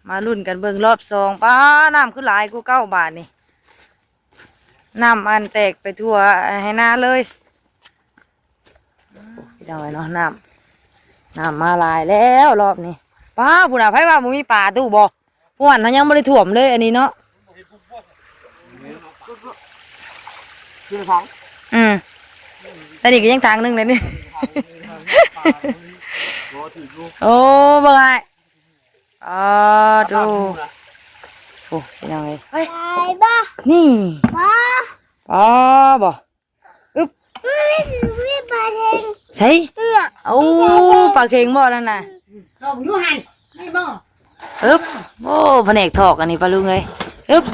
มาลุ้นกันเบิ่งรอบสองป้าน้ำขึ้นหลายกู9 บาทนี่น้ำอันแตกไปทั่วให้หน้าเลยพี่น้องเนาะน้ำมาหลายแล้วรอบนี้ป้าผู้น่ะไผว่าบ่มีป่าตู้บ่พวนเขายังบ่ได้ท่วมเลยอันนี้เนาะแต่นี่ก็ยังทางนึงเลยนี่ โอ้บ่ไงดูโอ้เป็นยังไงไปบ้านี่บ้าบ่อึ๊บปลาเค็งใช่เอาปลาเค็งบ่นั่นน่ะทอกยูหันไม่บ่อึ๊บโอ้แผนกถอกอันนี้ปลาลุงเลยอึ๊บ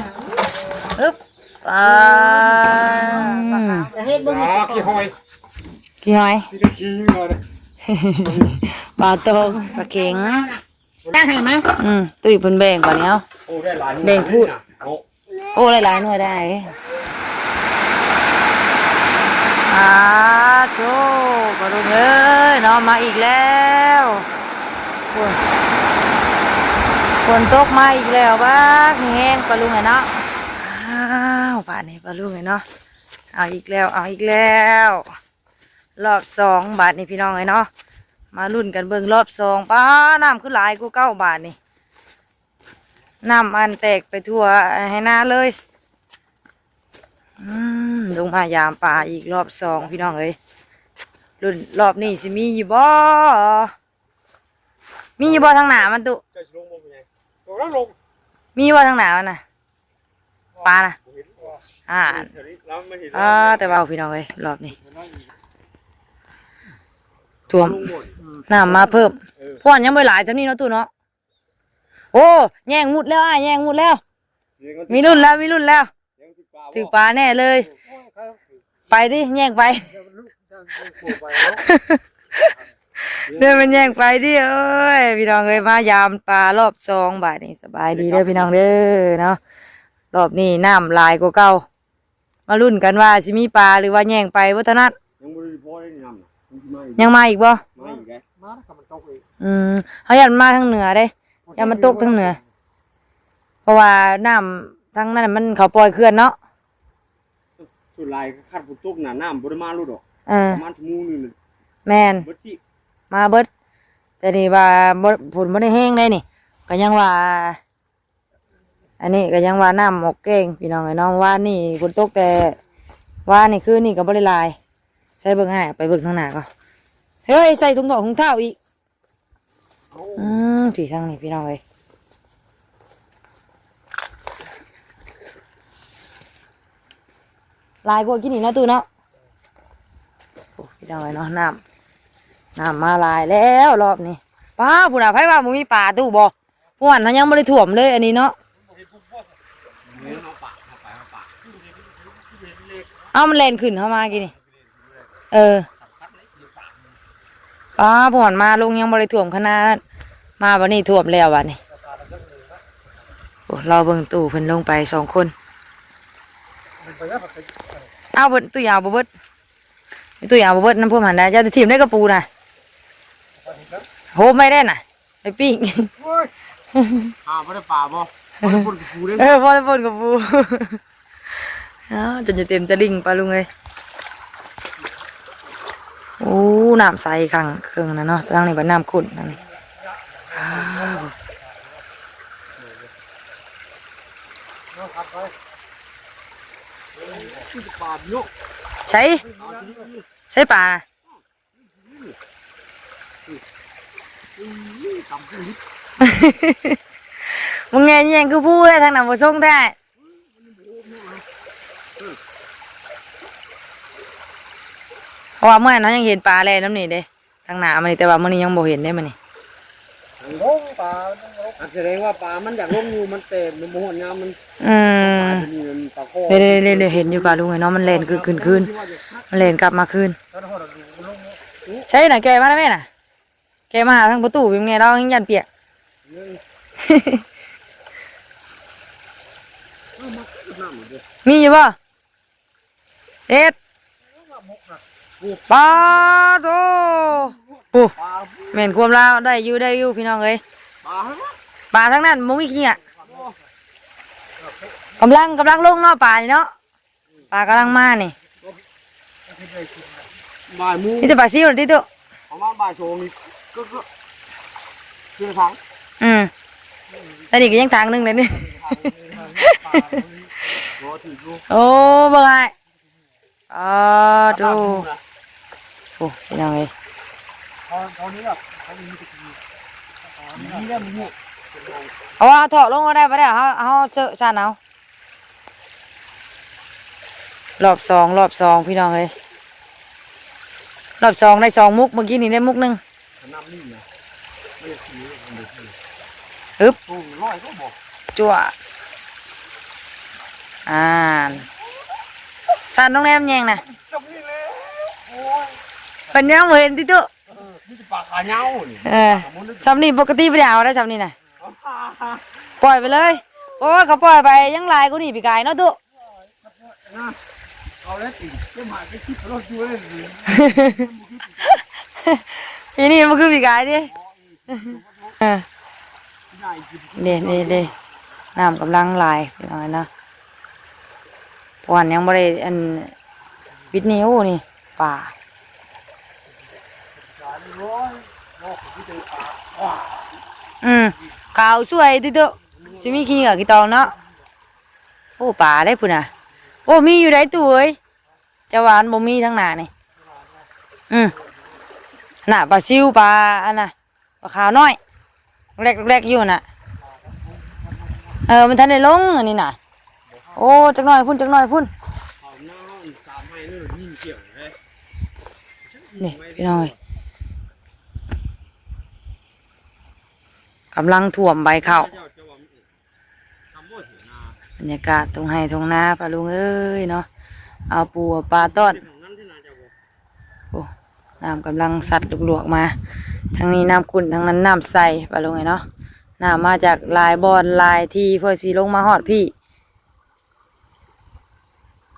ปลาขี้หอยปลาตองปลาเค็งตั้งให้ไหมตุ้ยเพิ่นแบ่งก่อนเนี้ยแบ่งพูดโอ้หลายๆหน่วยได้โธ่ปลาลุงเอ้ยน้องมาอีกแล้วฝนตกมาอีกแล้วบ้าแห้งปลาลุงไงเนาะป่านนี้ปลาลุงไงเนาะเอาอีกแล้วรอบ2 บาทนี่พี่น้องไงเนาะมาลุ้นกันเบิ่งรอบ2ป้าน้ำขึ้นหลายกู9 บาทนี่น้ำอันแตกไปทั่วให้หน้าเลยลงมายามป่าอีกรอบ2พี่น้องเอ้ยรุ่นรอบนี้สิมีอยู่บ่ทางหน้ามันตุมีบ่ทางหน้ามันน่ะปลาน่ะแต่ว่าพี่น้องเอ้ยรอบนี้ท่วมน้ำมาเพิ่มพวนยังไม่หลายจำนี่เนาะตู้เนาะโอ้แย่งมุดแล้วแย่งมุดแล้วมีรุ่นแล้วถือปลาแน่เลยไปดิแย่งไปเดินมันแย่งไปดิเอ้ยพี่น้องเอ้ยมายามปลารอบ2 บาทนี่สบายดีเด้อพี่น้องเด้อเนาะรอบนี้น้ำลายกว่าเก่ามาลุ้นกันว่าสิมีปลาหรือว่าแย่งไปวัฒนัทยังมาอีกบ่เขาอยากมาทางเหนือได้อยากมาตกทางเหนือเพราะว่าน้ำทางนั้นมันเขาปล่อยเขื่อนเนาะสุดลายคาดฝนตกหนาน้ำบริมาลุดออกประมาณชั่วโมงนึงแมนมาเบิดแต่นี่ว่าฝนไม่ได้แห้งได้นี่ก็ยังว่าอันนี้ก็ยังว่าน้ำออกเก่งพี่น้องไอ้น้องว่านี่ฝนตกแต่ว่านี่คือนี่ก็บริลายใส่เบิ่งให้ไปเบิ่งทางหน้าก็เฮ้ยใส่ถุงเท้าอีกผีทางนี้พี่น้องเลยลายกว่ากินอีกนะตู้เนาะโอ้พี่น้องเลยเนาะน้ำมาลายแล้วรอบนี้ป้าผู้น่ะไผว่าบ่มีป่าตู้บ่พวนเขายังไม่ได้ท่วมเลยอันนี้เนาะมันเล่นขึ้นเข้ามากี่นี่ป้าผ่อนมาลงยังบริถ่วมขนาดมาวันนี้ถ่วมแล้ววันนี้โอ้เราเบิ่งตู้เพิ่นลงไป2 คนเอาเบิ่งตู้ยาวบ่เบิดน้ำพุ่มหันได้จะทีมได้กระปูน่ะโหไม่ได้น่ะไปปิ้งบ่ได้ป่าบ่บ่ได้ปนกับปูเด้บ่ได้ปนกับปูจนจะเต็มจะลิงปลาลุงเลยโอ้น้ำใสขังเครื่องนะเนาะตั้งนี่เป็นน้ำขุ่นนั่นนี่ใช่ปลานะมึงไงแย่งคือพูดทางไหนมาส่งแท้เพราะว่าเมื่อนั้นยังเห็นปลาแล่น้ำนี่เด้ทางหน้ามันนี่แต่ว่ามันนี่ยังบ่เห็นได้มันนี่ลงปลาแสดงว่าปลามันอยากลงอยู่มันเต็มมันโมโหงามมันเดี๋ยวเห็นอยู่ปลาลุงไงเนาะมันเล่นคืนมันเล่นกลับมาคืนใช่น่ะแกมาได้ไหมน่ะแกมาหาทางประตูเป็นไงเรายังยันเปียกมีอยู่ป่ะเด็ดปลาโตโอ้แม่นความลาวได้อยู่พี่น้องเอ้ยป ปลาทั้งนั้นมุ้งมีขี้อ่ะกำลังลงเนาะปลานี่เนาะปลากำลังมานี่ บ่ายโมง นี่จะปลาซิวหรือที่ตัว ประมาณบ่ายสองนี่ก็คือทาง แต่นี่ก็ยังทางหนึงเลยนี่ รอถือดู โอ้บ่ไงดูโอ้ยยังไง ตอนนี้แบบเขามีตะกี้นี่ได้มึงเนี่ย เอาว่าถอดลงก็ได้ปะเนี่ยเอาเสื้อสั่นเอารอบสองพี่น้องเลยรอบสองได้2 มุกเมื่อกี้นี่ได้มุกหนึง น้ำนี่นะไม่ได้ซื้อมันเดือด อึ๊บ โอ้ร้อยก็บอก จั่วสั่นต้องแนมแยงนะ จำนี่เลยโอ้ย เป็นยังบ่เห็นที่ตัว นี่จะปลาขาเน่านี่ ซ้ำนี่ปกติไม่ได้เอาได้ซ้ำนี่นะปล่อยไปเลยโอ้ยเขาปล่อยไปยังลายกูนี่ปีกายเนาะตัว เอาแล้วสิจะมาไปคิดรถอยู่เลย ปีนี้มันคือปีกายดิเด้น้ำกำลังลายเป็นอะไรนะพวนยังไม่ได้อันวิดนิ้วนี่ป่าขาวสวยติตัวสิมีขี้กับกี่ตองเนาะโอ้ป่าได้ปุ่นอ่ะโอ้มีอยู่ได้ตัวเอ้ยจะหวานบ่มีทั้งหน้านี่น่ะปลาซิวปลาอันน่ะปลาขาวน้อยแรกอยู่น่ะมันทันได้ลงอันนี้น่ะโอ้จักหน่อยพุ่นนี่พี่น้อยกำลังถ่วมใบข้าวบรรยากาศตรงไห้ตรงนาปลาลุงเอ้ยเนาะเอาปูปลาต้อนโอ้น้ำกำลังสัตว์ลวกๆมาทางนี้น้ำขุ่นทางนั้นน้ำใสปลาลุงไงเนาะน้ำมาจากลายบอนลายที่เพื่อสีลงมาหอดพี่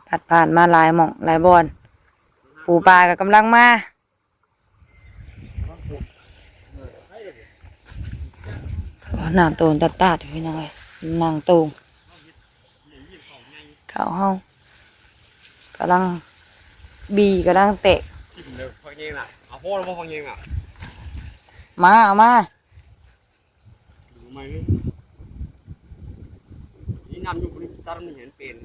ผัดผ่านมาลายหม่องลายบอนปูปลาก็กำลังมาน้ำโตนตัดพี่น้อยนางตูงข้าวเฮากำลังบีกำลังเตะ ฟังเองน่ะเอาพ่อเราฟังเองอ่ะ มาเอามา ดูไหมนี่นำอยู่บริษัทมันเห็นเป็น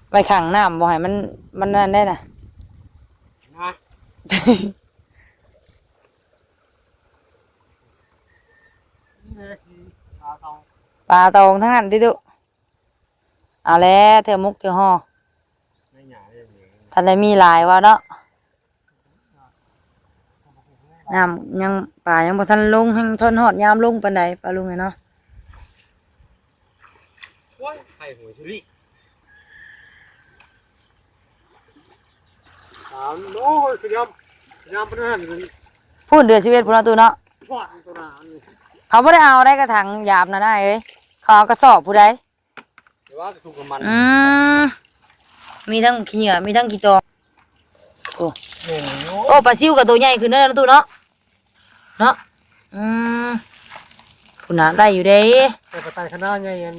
ไปขังน้ำบ่ให้มันนั่นได้น่ะ นะปลาตองทั้งนั้นที่ตุเอาแล้วเธอมุกเธอห่อท่านได้มีหลายว่าเนาะน้ำยังปลายังบ่ทันลงให้ทนหอดยามลงปานใดปลาลุงไงเนาะ ว้ายไข่หัวเชอรี่โอ้ยขยำเป็นอาหาร พูดเดือด11พุ่นเอาตู้เนาะ ฟาดตัวหนานี่ เขาไม่ได้เอาได้กระถางหยาบนะได้เอ้ยเขาเอากระสอบผู้ใด เดี๋ยวว่าถูกกับมัน มีทั้งขี้เหงื่อมีทั้งขี้ตองโอ้ โอ้โห โอ้ปลาซิวกับตัวใหญ่ขึ้นนั่นนะตู้เนาะเนาะคุณน่ะได้อยู่เด้ แต่ปลาไตขนาดใหญ่ยัน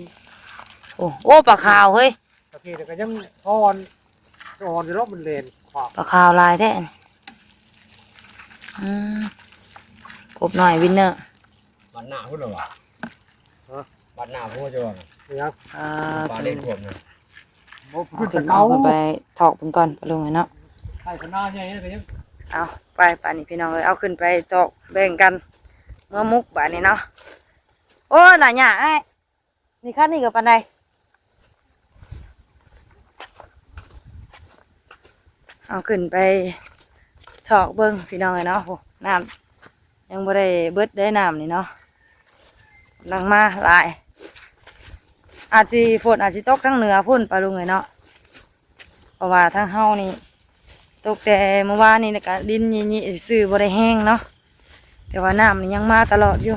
โอ้ปลาขาวเฮ้ย ตะเกียบก็ยังอ่อนอยู่รอบมันเลนขวา ปลาขาวลายแท้พบหน่อยวินเนอร์ บัดหน้าพูดหรอวะบัดหน้าพูดจ้ะครับปลาเล่นขวบนะ เอาขึ้นไปถอกเป็นก่อนปลาลุงไงเนาะ ไข่ขนาดใหญ่ก็ยัง เอาไปป่านนี้พี่น้องเลยเอาขึ้นไปตอกแบ่งกันเมื่อมุกป่านนี้เนาะโอ้หน่าหยาไอ้นี่ขั้นนี่กับปันใดเอาขึ้นไปถอกเบิ้งพี่น้องเลยเนาะโอ้น้ำยังบ่ได้เบิดได้น้ำนี่เนาะกำลังมาหลายอาจจะฝนอาจจะตกทั้งเหนือพุ่นปลาลุงเลยเนาะเพราะว่าทั้งเฮานี่ตกแต่เมื่อวานนี่นะกะดินยี่ซื้อบ่ได้แห้งเนาะแต่ว่าน้ำนี่ยังมาตลอดอยู่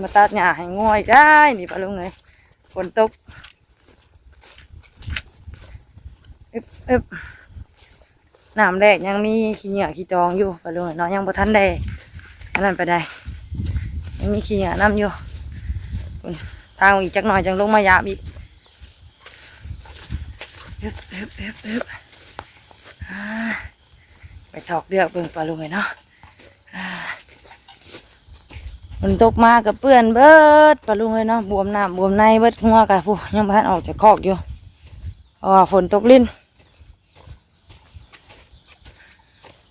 มาตัดหญ้าให้ง่อยได้นี่ปลาลุงเลยฝนตก อึบน้ำแดดยังมีขี้เหงื่อขี้จองอยู่ปลาลุงเนาะยังบ่ทันได้อันนั้นไปได้ยังมีขี้เหงื่อน้ำอยู่ทางอีกจักหน่อยจังลงมายามอีกอึบไปถอกเดือกเบิ่งปลาลุงเนาะมันตกมากับเปื้อนเบิดปลาลุงเนาะบวมน้ำบวมในเบิดหัวกะผู้ยังบ่ทันออกจากคอกอยู่เพราะว่าฝนตกลิ้น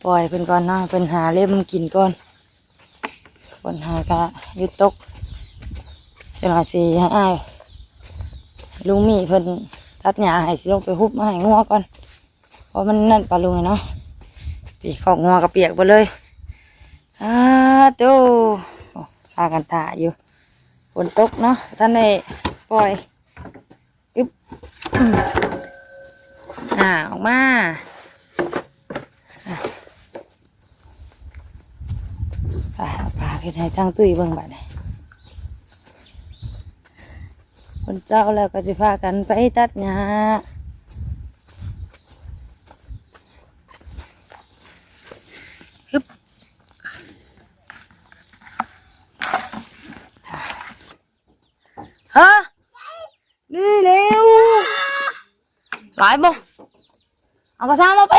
ปล่อยเพิ่นก่อนเนาะเพิ่นหาเล็บมันกินก่อนคนหากะยุดตกจะหน่อยสิให้อ้ายลุงมีเพิ่นตัดหญ้าให้สิลงไปฮุบมาให้งัวก่อนเพราะมันนั่นปลาลุงเนาะปีกของงัวก็เปียกไปเลยโตพากันถ่าอยู่ฝนตกเนาะท่านได้ปล่อยอึ๊บออกมาพาขึ้นให้ทางตุ้ยเบิ่งบัดนี้คนเจ้าแล้วก็จะพากันไปตัดหญ้าฮึบฮะนี่เร็วหลายบ่เอากระซ้ามาไป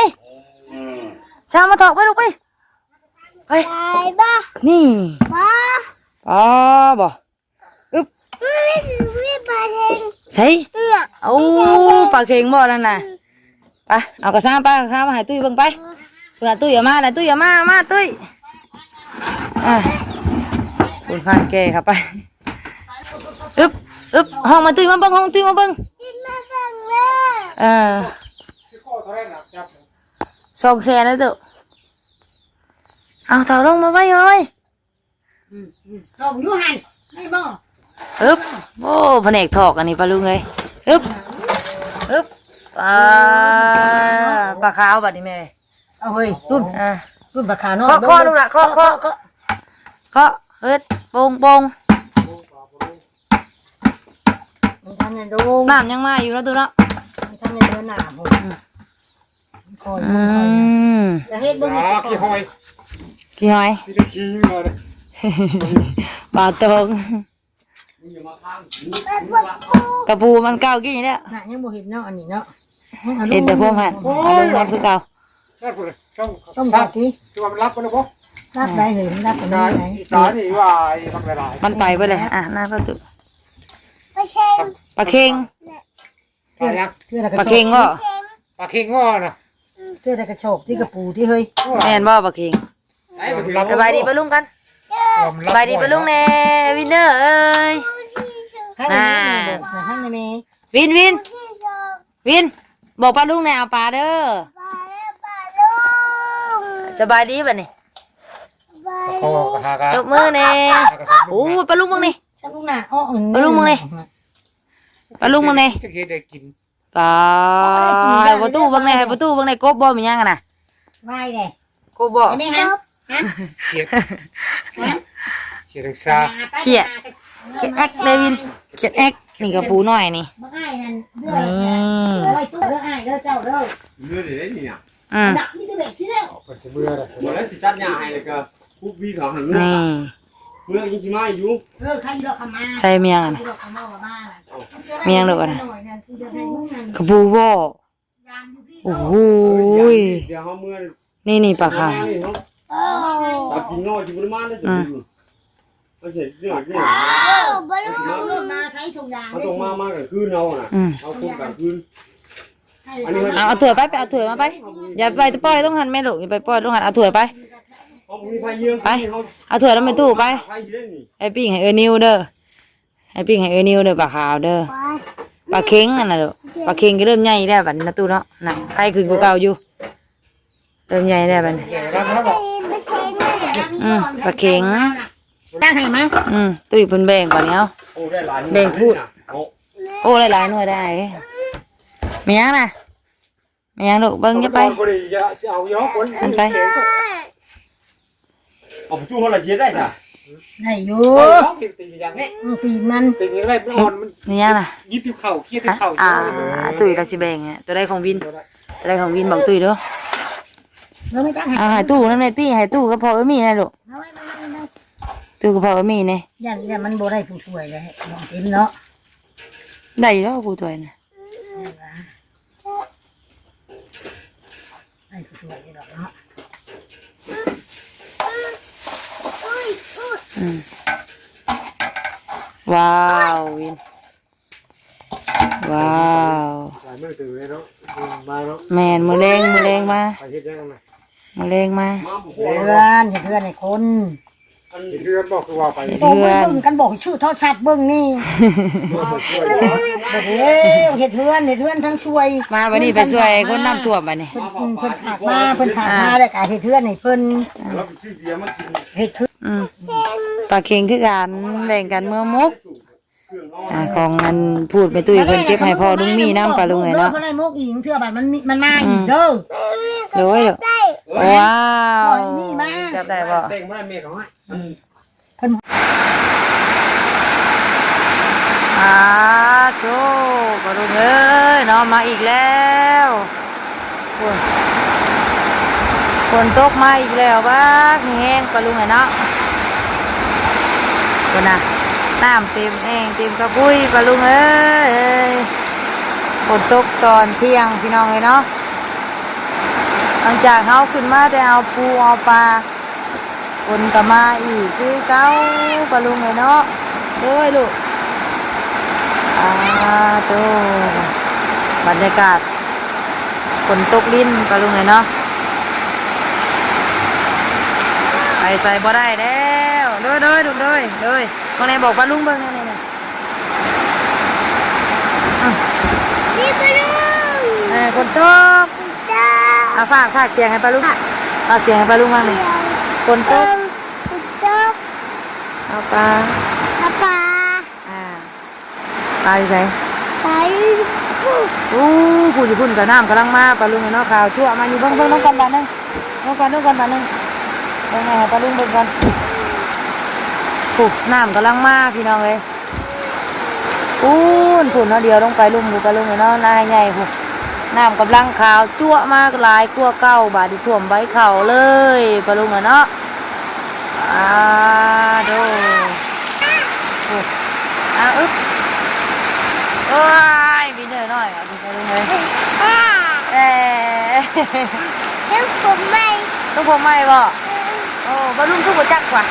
ซ้ามาถอกไปลูกไปไปบ้านี่บ้าบ่อึ๊บปลาเค็งใช่เอาปลาเค็งบ่นั่นน่ะไปเอากระซ้าไปกระซ้ามาให้ตุ้ยเบิ่งไปคุณตุ้ยอย่ามาตุ้ยอย่ามาตุ้ยคุณพันแกครับไปอึ๊บห้องมาตุ้ยมาเบิ่งห้องตุ้ยมาเบิ่ง2 แสนแล้วตุ้ยเอาเต่าลงมาไว้เลยลงยูหันไม่บ่อึ๊บโอ้แผนกถอกอันนี้ปลาลุงเลยอึ๊บปลาขาวบัดนี้แม่เอาเฮ้ยรุ่นปลาขาวเนาะข้อลูกละข้อเฮ็ดโป่งมันทำในโรงน้ำยังมาอยู่แล้วดูเนาะมันทำในเดือนหนาวอย่าเฮ็ดเบิ่งขี้หอยปลาตองกระปูมันเก่ากี่เนี่ยน่ะยังบ่เห็นเนาะอันนี้เนาะเห็นแต่พวกหันเอาลงมาคือเก่าต้องจับทีคือมันรับกันแล้วบ่รับได้เหรอมันรับกันได้ไหนตานี่ว่ามันไปไปเลยหน้าประตูปลาเค็งปลาเค็งก็นะเทื่อได้กระโชกที่กระปูที่เฮ้ยแม่นบ่ปลาเค็งสบายดีปะลุงกันสบายดีปะลุงแน่วินเนอร์เอ้ยน่าวินบอกปลาลุงแน่เอาปลาเด้อสบายดีป่ะนี่ยกมือแน่โอ้ปลาลุงมึงนี่ปลาลุงมึงนี่ปลาลุงมึงนี่ปลาให้ประตูบังในกบบ่มียังกันน่ะไม่เลยกบบ่เขียดซาเขียดเอ็กเดวินเขียดเอ็กนี่กระปูหน่อยนี่ใส่เมียงนะเมียงเลยนะกระปูบ่โอ้โหนี่ปลาขาวตัดกินน้อยจิบุมาเลยไม่ใช่เนี่ยเขาส่งมากับคืนเอาน่ะเอาคนกับคืนเอาถั่วไปเอาถั่วมาไปอย่าไปปล่อยต้องหันแม่ลูกอย่าไปปล่อยต้องหันเอาถั่วไปเอาถั่วแล้วไปตู้ไปไอ้ปิ้งให้นิวเด้อปลาขาวเด้อปลาเค็งอันน่ะลูกปลาเค็งก็เริ่มใหญ่แล้วบัดนี้นะตู้เนาะน่ะใครคืนกว่าเก่าอยู่เริ่มใหญ่แล้วบัดนี้ปลาเค็งตั้งให้มั้ยตุ้ยเป็นแบ่งก่อนเนี้ยแบ่งพูดโอ้หลายๆหน่วยได้ไม่ยังนะไม่ยังลูกเบิ้งจะไปมันไปเอาตู้เขาละเจี๊ยได้จ้ะได้อยู่ตีมันยังไงอ่อนมันนี่ยังนะยิบที่เข่าเคี้ยที่เข่าตุ้ยเราสิแบ่งตัวได้ของวิน อะไรของวินบอกตุ้ยเด้อ เราไม่ต้อง หายตู้นั่นในตี้หายตู้ก็พอมีนะลูก เอาไว้ ตู้ก็พอมีเนี่ย ยันมันโบได้ผู้ช่วยเลยมองเต็มเนาะ ได้แล้วกูตัวน่ะ ได้ผู้ช่วยอยู่ดอกเนาะ อืมว้าววินว้าว หลายมื้อถือเลยเนาะมาเนาะ แมนมือแรงมา ไปเฮ็ดยังไง มือแรงมา เพื่อนเพื่อนในคน เฮ็ดเรื่องบอกคือว่าไป เฮ็ด โอ้ เพื่อน เบิ่งกันบอกชื่อโทรศัพท์เบิ่งนี่บอกเฮ็ดเพื่อนทั้งช่วย มาวันนี้ไปช่วยคนน้ำท่วมบัดนี้ เพิ่นผักมาเพิ่นผักมาแล้วก็เฮ็ดเพื่อนให้เพิ่น แล้วไปซื้อเบียร์มากิน เฮ็ดเพื่อน อืมปลาเค็งคือกันแบ่งกันเมื่อมุกของมันพูดไปตุ้ยเพิ่นเก็บให้พ่อลุงมีน้ำปลาลุงไงเนาะ เพิ่นได้มกอีกเทื่อบัดมันมาอีกเด้อ เดี๋ยวไว้เดี๋ยวว้าว ปล่อยนี่มา จับได้บ่ เต้งมาเมียเขาให้ เพิ่น โธ่ปลาลุงเอ้ยเนาะมาอีกแล้วฝนตกมาอีกแล้วบ้าแห้งปลาลุงไงเนาะคนน่ะน้ำเต็มแองเต็มกระปุ้ยปลาลุงเอ้ยฝนตกตอนเที่ยงพี่น้องเลยเนาะหลังจากเขาขึ้นมาแต่เอาปูเอาปลาฝนก็มาอีกคือเก้าปลาลุงเลยเนาะด้วยลูกโตบรรยากาศฝนตกลิ้นปลาลุงเลยเนาะไปใส่บ่ได้แล้วด้วยลูกด้วยบางในบอกปลาลุงเบิ่งนี่นี่ปลุง ฝนตก จ้า เอาฝากเสียงให้ปลาลุงฝากเสียงให้ปลาลุงบ้างเลยฝนตก จ๊ก เอาปลา ปลา ปลาที่ไหน ไป ผู้อยู่พุ่นกับน้ำกำลังมาปลาลุงเนาะข่าวชั่วมาอยู่เบิ่งน้องกันบาทนึงน้องกันบาทนึงยังไงปลาลุงเบิ่งกันปุ๊บน้ำกำลังมาพี่น้องเลยฝุ่นเนาะเดียวลงไปลุ่มดูปลาลุงเนาะนายใหญ่ปุ๊บน้ำกำลังขาวชั่วมากหลายขั้วเก้าบาทที่ท่วมใบเข่าเลยปลาลุงเนาะดูอึ๊บโอ้ยบินเดินหน่อยอ่ะบินไปลุงเลยยังผมไม่ ต้องผมไม่บ่โอ้บอลลุงทุกคนจักกว่า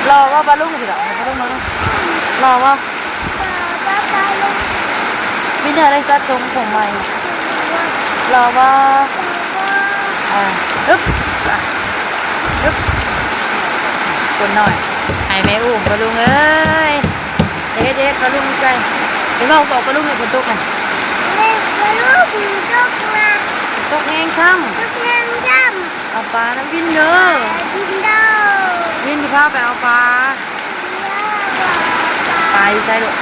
รอว่าบอลลุงสิหรอบอลลุงรอว่าบินเดินได้จัดทรงผมใหม่รอว่าอึ๊บคนหน่อยให้แม่อุ้มบอลลุงเอ้ยเด็ดบอลลุงใจเดี๋ยวเราบอกบอลลุงในฝนตกกัน ปลุงจ๊กมา ตกแห้งซ้ จ๊กนั่งจ ำเอาปลาน้ำวินเด้อ ำกินเด้อ วินที่พาไปเอาปลาปลาอยู่ใจลูก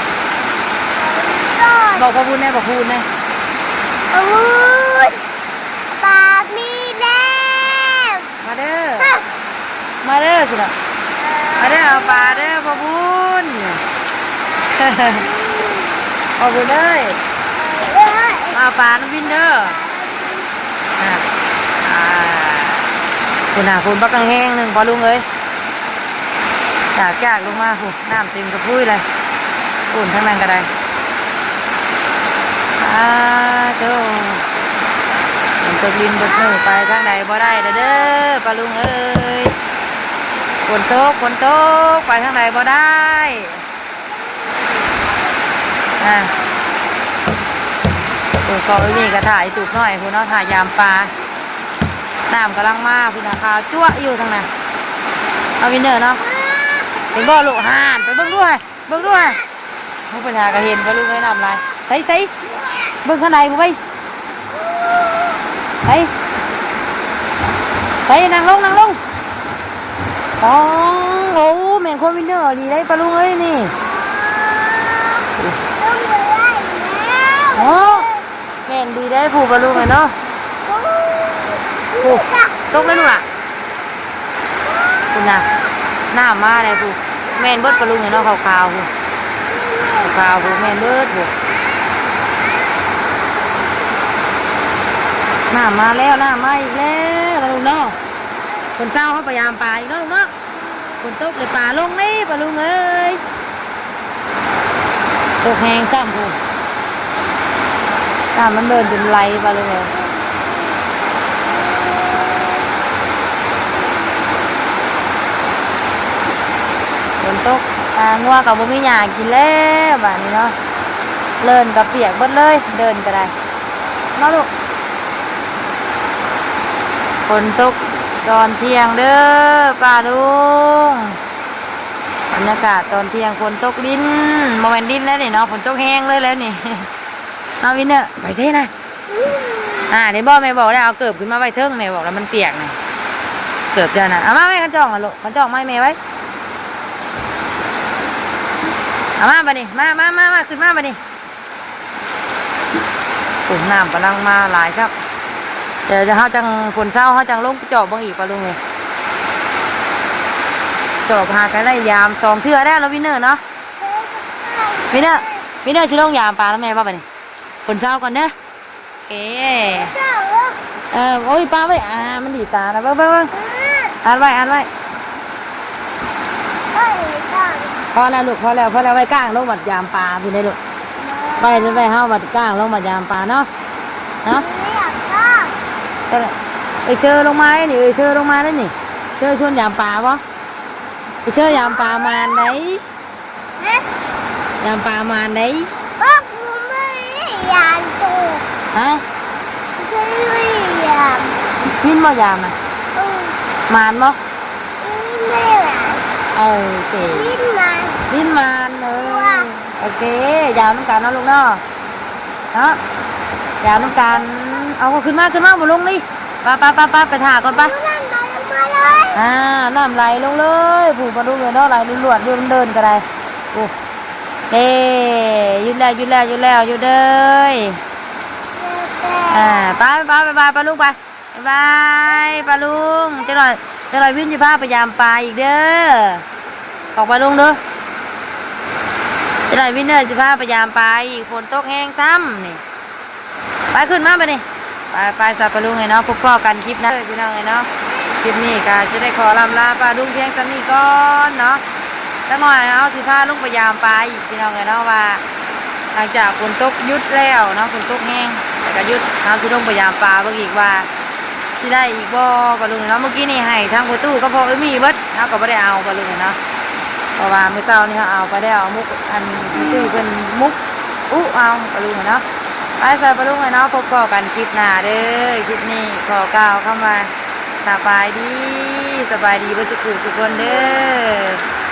บอกพระบุญแน่บอกพระบุญแน่ อาวุธปลามีแล้ว มาเด้อสินะมาเด้อเอาปลาเด้อพระบุญพระบุญเอ้ยเอาปลาน้ำวินเด้อคุณคุณบักแห้งหนึ่งพอลุงเอ้ยจากลงมาคุณน้ำเต็มกระพุ้ยเลยคุณทั้งนั้นก็ได้โจ้มันตกลินบดมือไปทางใดบ่ได้เด้อปลาลุงเอ้ยฝนตกไปทางใดบ่ได้ตัวกอนี่กระถ่ายตูบหน่อยคุณเนาะถ่ายยามปลาน้ำกำลังมาพี่นาคาจั่วอยู่ทางนั้นเอาวินเนอร์เนาะเป็นบ่อลูกห่านไปเบิ่งด้วยผู้ปัญหาก็เห็นว่าลูกไอ้น้ำลายใส่เบิ่งข้างในผู้ไปใส่นั่งลงอ๋อโอ้แม่นคนวินเนอร์ดีได้ปลาลุงเอ้ยนี่ ต้องไปไล่แล้ว โอ้แม่นดีได้ผูกปลาลุงเลยเนาะผูกตกไหมลูกอ่ะคุณน่ะหน้ามาเลยผูกแม่นเบิดปลาลุงเลยเนาะขาวผูกผูกแม่นเบิดผูก น้ำมาแล้วน้ำมาอีกแล้วลุงเนาะคนเศร้าเขาพยายามปลาอีกแล้วลุงเนาะคนตกเลยปลาลงนี่ปลาลุงเอ้ยตกแหงซ้ำกูน้ำมันเดินจนไหลปลาลุงเลยคนตกงัวกับบุมิหยากินแล้วแบบนี้เนาะเลินกับเปียกเบิดเลยเดินก็ได้มาลูกฝนตกตอนเที่ยงเด้อป้าลุงบรรยากาศตอนเที่ยงฝนตกดินโมเมนดินแล้วนี่เนาะฝนตกแห้งเลยแล้วนี่ น้าวินเนอร์ไปเซ่นะเดี๋ยวบอกแม่บอกได้เอาเกิบขึ้นมาไว้เทิงแม่บอกแล้วมันเปียกนะเกิบเจ้านะเอามาแม่กันจ่องอ่ะลูกกันจ่องไม่แม่ไว้เอามาบัดนี้มาขึ้นมาบัดนี้ฝุ่นน้ำกำลังมาหลายครับเดี๋ยวจะเขาจังฝนเศร้าเขาจังลงจอบบางอีกปะลุงเลยจอบหากันได้ยาม2 เทื่อได้แล้ววินเนอร์เนาะวินเนอร์ชิลงยามปลาแล้วแม่ป่ะบัดนี้ฝนเศร้าก่อนเด้อเอ๊โอ้ยปลาไว้มันดีตานะเบิ้งอ่านไว้พอแล้วลูกพอแล้วไว้ก้างลงบัดยามปลาพี่ได้ลูกไว้เฮาบัดก้างลงบัดยามปลาเนาะเชื่อลงมานี่เชื่อลงมาได้นี่เชื่อชวนยามปลาบ่เชื่อยามปลามานไหนยามปลามานไหนก็กูไม่ยานตัว ฮะไม่ยาน วินบ่ยามมานบ่ไม่ได้ยานโอเควินมานเลยโอเคยาวน้ำกันเนาะลูกเนาะเนาะยาวน้ำกันเอาขึ้นมาบ่ลงนี่ไปถ่าก่อนไปน้ำไหลลงเลยผูกมาดูเลยเนาะไหลลวดๆเดินก็ได้โอ้หยุดแล้วหยุดเลยไปปลาลุงไปบายปลาลุงจะหน่อยวิ่งจะพาไปยามปลาอีกเด้อออกปลาลุงเด้อจะหน่อยวิ่งเด้อจะพาไปยามปลาอีกฝนตกแห้งซ้ำนี่ไปขึ้นมาไปนี่ไปสับปลาลุงไงเนาะพบพ่อกันคลิปนะพี่น้องไงเนาะคลิปนี้ก็จะได้ขอลำลาปลาลุงเพียงสักนี้ก่อนเนาะแล้วหน่อยเอาสิพาลุงไปยามปลาอีกพี่น้องไงเนาะว่าหลังจากฝนตกยุดแล้วเนาะฝนตกแห้งแต่ก็ยุดเอาสิลุงไปยามปลาเบิ่งอีกว่าสิได้อีกบ่ปลาลุงเนาะเมื่อกี้นี่ให้ทางประตูก็พอมีเบิดเขาก็ไม่ได้เอาปลาลุงเนาะเพราะว่าเมื่อเช้านี่เขาเอาไปได้เอามุกอันตู้เป็นมุกเอาปลาลุงเนาะไปใส่ปลาลุงเนาะพบกันคลิปหน้าเด้อคลิปนี้ขอกล่าวเข้ามาสบายดีเพื่อสุขสุขคนเด้อ